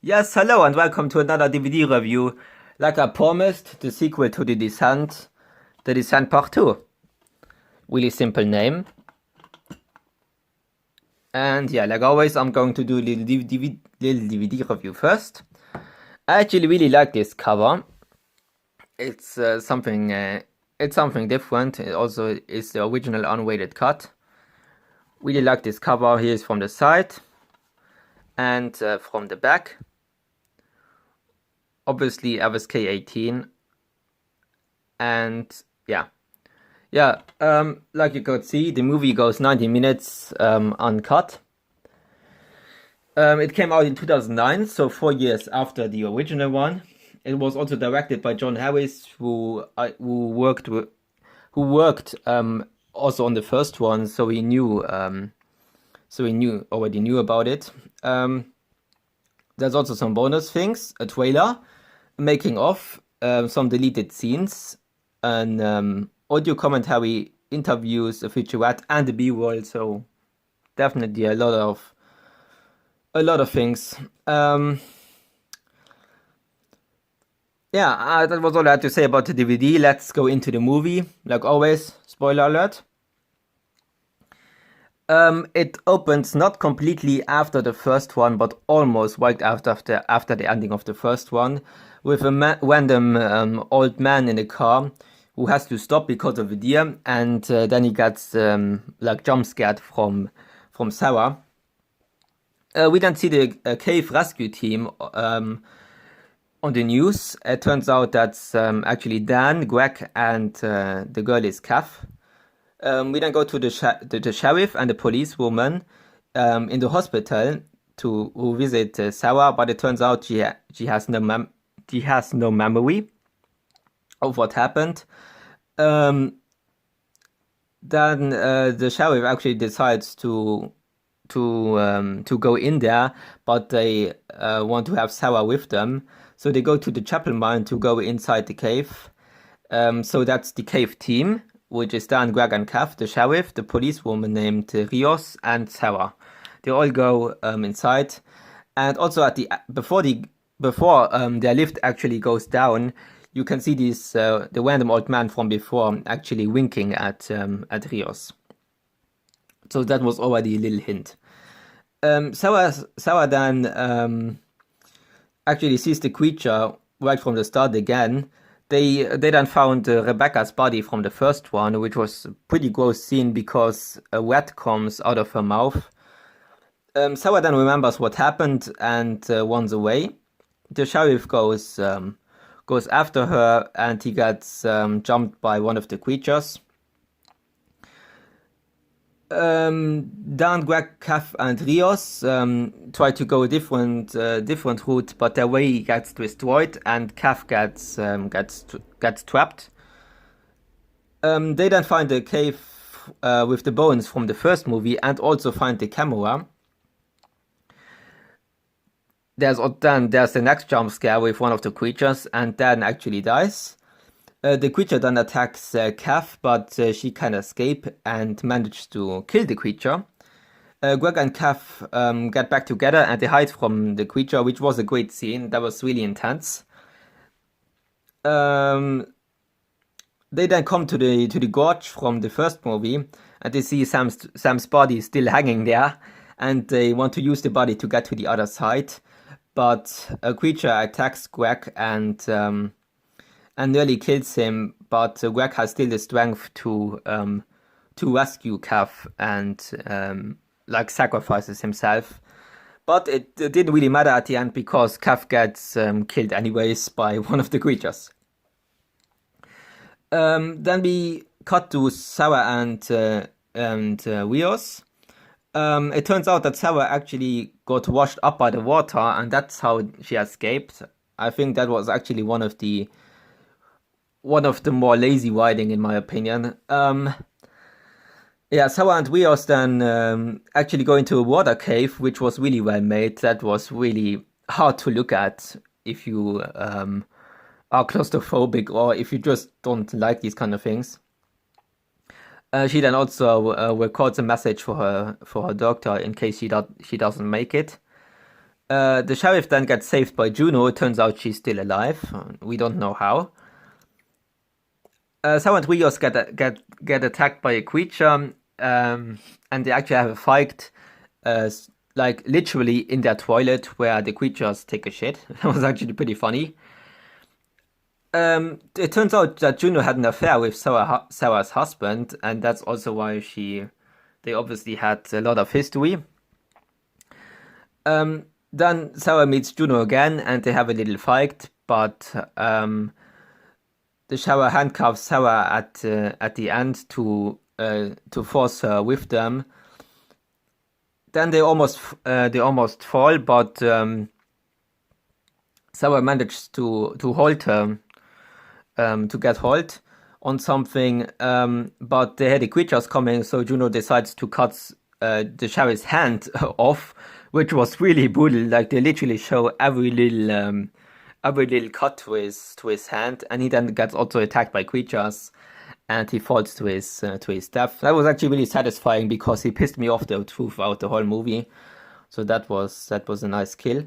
Yes, hello and welcome to another DVD review. Like I promised, the sequel to The Descent Part 2. Really simple name. And yeah, like always, I'm going to do a little DVD review first. I actually really like this cover. It's something different. It also is the original unweighted cut. Really like this cover. Here's from the side and from the back. Obviously, FSK 18. And yeah. Like you could see, the movie goes 90 minutes uncut. It came out in 2009, so 4 years after the original one. It was also directed by John Harris, who worked also on the first one, so he already knew about it. There's also some bonus things, a trailer, making of, some deleted scenes, and audio commentary, interviews, a featurette, and the B-roll. So definitely a lot of things. That was all I had to say about the DVD. Let's go into the movie. Like always, spoiler alert. It opens not completely after the first one, but almost right after the ending of the first one, with a random old man in a car who has to stop because of a deer, and then he gets like jump scared from Sarah. We then see the cave rescue team on the news. It turns out that's actually Dan, Greg, and the girl is Kath. We then go to the sheriff and the policewoman in the hospital to visit Sarah, but it turns out she has no memory of what happened. Then the sheriff actually decides to go in there, but they want to have Sarah with them, so they go to the chapel mine to go inside the cave. So that's the cave team, which is Dan, Greg, and Kath, the sheriff, the policewoman named Rios, and Sarah. They all go inside, and also before their lift actually goes down, you can see the random old man from before actually winking at Rios. So that was already a little hint. Sarah then actually sees the creature right from the start again. They then found Rebecca's body from the first one, which was a pretty gross scene because a rat comes out of her mouth. Sarah then remembers what happened and runs away. The sheriff goes after her, and he gets jumped by one of the creatures. Dan, Greg, Kath, and Rios try to go a different route, but their way gets destroyed, and Kath gets trapped. They then find the cave with the bones from the first movie, and also find the camera. There's the next jump scare with one of the creatures, and Dan actually dies. The creature then attacks Kath, but she can escape and manages to kill the creature. Greg and Kath get back together, and they hide from the creature, which was a great scene. That was really intense. They then come to the gorge from the first movie, and they see Sam's body still hanging there, and they want to use the body to get to the other side. But a creature attacks Greg and nearly kills him, but Greg has still the strength to rescue Kath and like sacrifices himself. But it didn't really matter at the end because Kath gets killed anyways by one of the creatures. Then we cut to Sarah and Rios. It turns out that Sarah actually got washed up by the water, and that's how she escaped. I think that was actually one of the more lazy writing, in my opinion. Sarah and Rios then actually go into a water cave, which was really well made. That was really hard to look at if you are claustrophobic or if you just don't like these kind of things. She then also records a message for her doctor in case she doesn't make it. The sheriff then gets saved by Juno. It turns out she's still alive. We don't know how. Sao and Rios get attacked by a creature, and they actually have a fight, like literally in their toilet where the creatures take a shit. That was actually pretty funny. It turns out that Juno had an affair with Sarah's husband, and that's also why they obviously had a lot of history. Then Sarah meets Juno again, and they have a little fight, but the shower handcuffs Sarah at the end to force her with them. Then they almost fall, but Sarah manages to hold her, to get hold on something, but they had the creatures coming, so Juno decides to cut the sheriff's hand off, which was really brutal. Like, they literally show every little cut to his hand, and he then gets also attacked by creatures, and he falls to his death. That was actually really satisfying because he pissed me off throughout the whole movie. So that was a nice kill.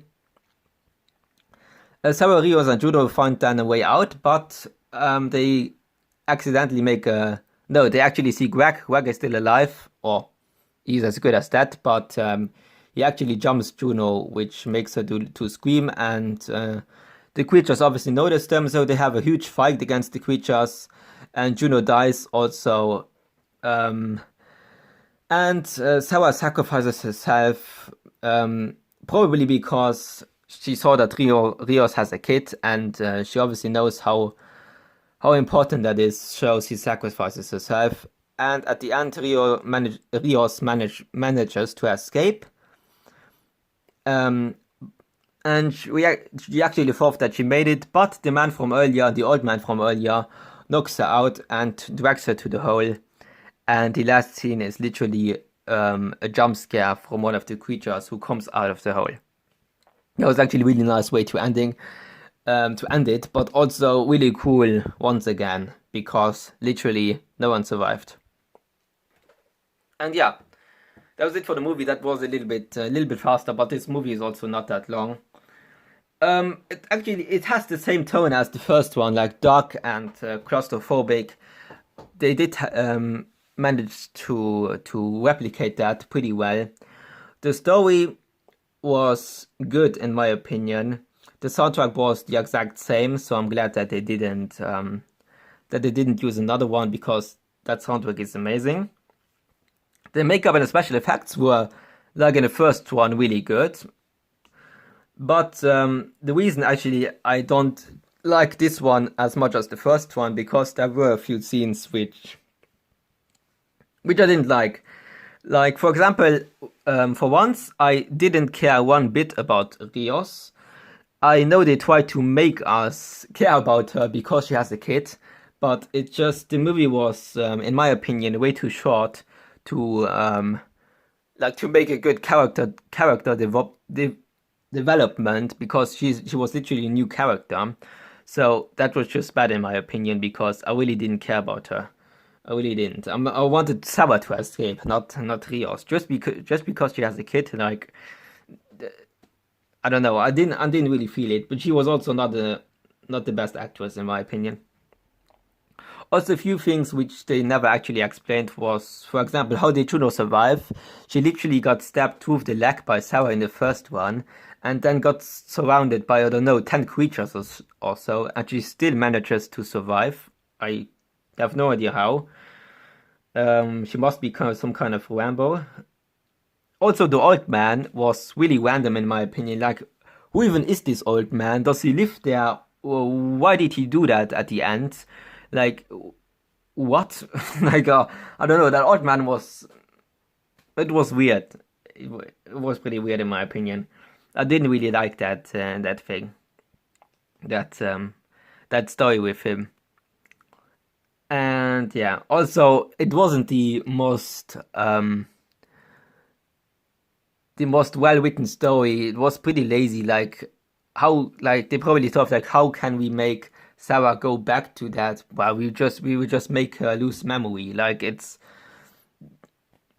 Sarah, Rios, and Juno find then a way out, but they accidentally they actually see Greg. Greg is still alive, or he's as good as that, but he actually jumps Juno, which makes her to scream, and the creatures obviously notice them, so they have a huge fight against the creatures, and Juno dies also. And Sarah sacrifices herself, probably because she saw that Rios has a kid, and she obviously knows how important that is, so she sacrifices herself. And at the end, Rios manages to escape. And she actually thought that she made it, but the old man from earlier, knocks her out and drags her to the hole. And the last scene is literally a jump scare from one of the creatures who comes out of the hole. That was actually a really nice way to end it, but also really cool once again, because literally no one survived. And yeah, that was it for the movie. That was a little bit faster, but this movie is also not that long. It has the same tone as the first one, like dark and claustrophobic. They did manage to replicate that pretty well. The story was good in my opinion. The soundtrack was the exact same, so I'm glad that they didn't use another one, because that soundtrack is amazing. The makeup and the special effects were, like in the first one, really good. But the reason actually I don't like this one as much as the first one, because there were a few scenes which I didn't like. Like, for example, for once, I didn't care one bit about Rios. I know they tried to make us care about her because she has a kid, but the movie was, in my opinion, way too short to make a good character development, because she was literally a new character. So that was just bad in my opinion, because I really didn't care about her. I really didn't. I wanted Sarah to escape, not Rios. Just because she has a kid, like, I don't know. I didn't really feel it, but she was also not the best actress in my opinion. Also, a few things which they never actually explained was, for example, how did Juno survive? She literally got stabbed through the leg by Sarah in the first one, and then got surrounded by, I don't know, 10 creatures or so, and she still manages to survive. I have no idea how. She must be some kind of Rambo. Also, the old man was really random in my opinion. Like, who even is this old man? Does he live there? Why did he do that at the end? Like, what? Like, I don't know. That old man was weird. It was pretty weird in my opinion. I didn't really like that thing. That story with him. And yeah, also it wasn't the most well-written story. It was pretty lazy. Like, they probably thought, like, how can we make Sarah go back to that? Well, we would just make her lose memory. Like,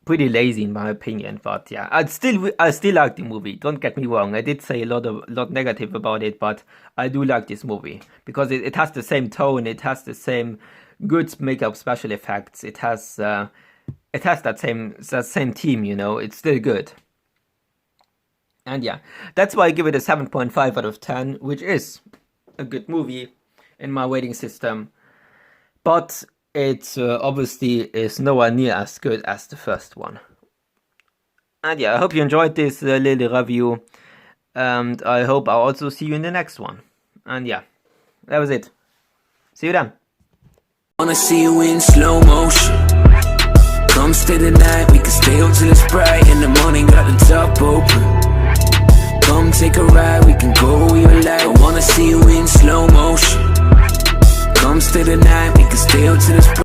pretty lazy in my opinion. But yeah, I still like the movie. Don't get me wrong. I did say a lot negative about it, but I do like this movie because it has the same tone. It has the same good makeup, special effects. It has that same team. You know, it's still good. And yeah, that's why I give it a 7.5 out of 10, which is a good movie in my rating system. But it obviously is nowhere near as good as the first one. And yeah, I hope you enjoyed this little review. And I hope I'll also see you in the next one. And yeah, that was it. See you then. Wanna see you in slow motion. Come stay the night, we can stay up till it's bright. In the morning, got the top open. Come take a ride, we can go where you like. I wanna see you in slow motion. Come stay the night, we can stay up till it's bright.